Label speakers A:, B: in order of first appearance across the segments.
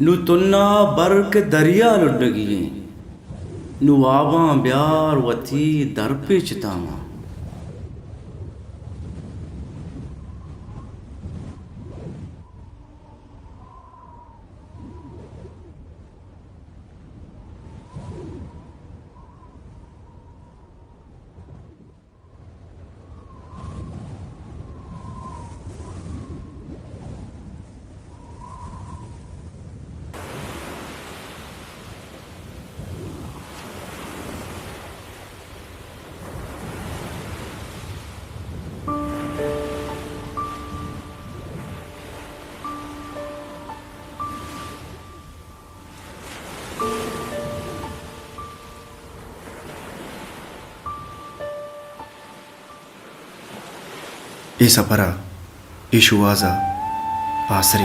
A: नु तुन्ना बर्क दरिया लुडगी नु आवा ब्यार वती दर पे चितामा
B: ई सफरा ई शुवाजा आसरी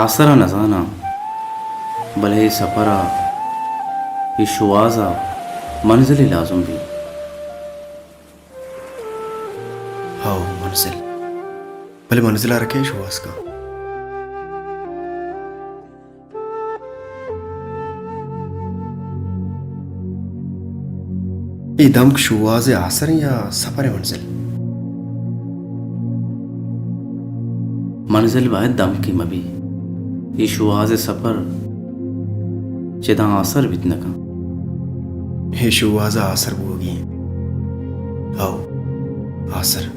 A: आसरा नजाना भले सफरा ये शुआजा मंजिल लाजुम भी
B: हाँ मंजिल भले मंजिला रखे शुवास का ई दमक शुवाज आसर या सफर मंजिल
A: मंजिल बायद दम की मबी ये शुआज सफर चिदा आसर बितना का
B: हे शुवाजा आसर बोगी हाँ आसर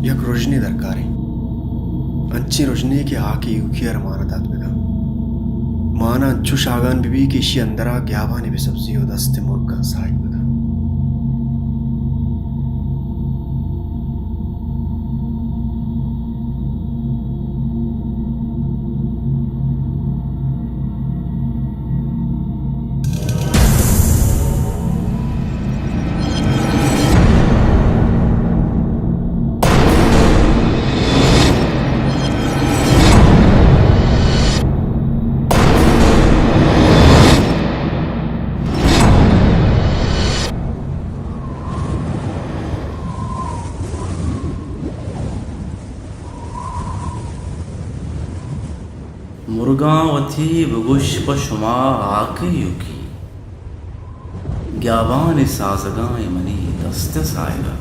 B: यक रोशनी दरकार है अच्छी रोशनी के आके युखी अरमानत आत्मिका माना अंचु शागान बीबी की इशी अंदरा ग्यावानी भी सब्जी हो दस्ते मुर्गा साहिब बदा
A: मुर्गा वथी बगुश पशुमा आके युकी ग्याबान साजगाएं मनी दस्त सायगा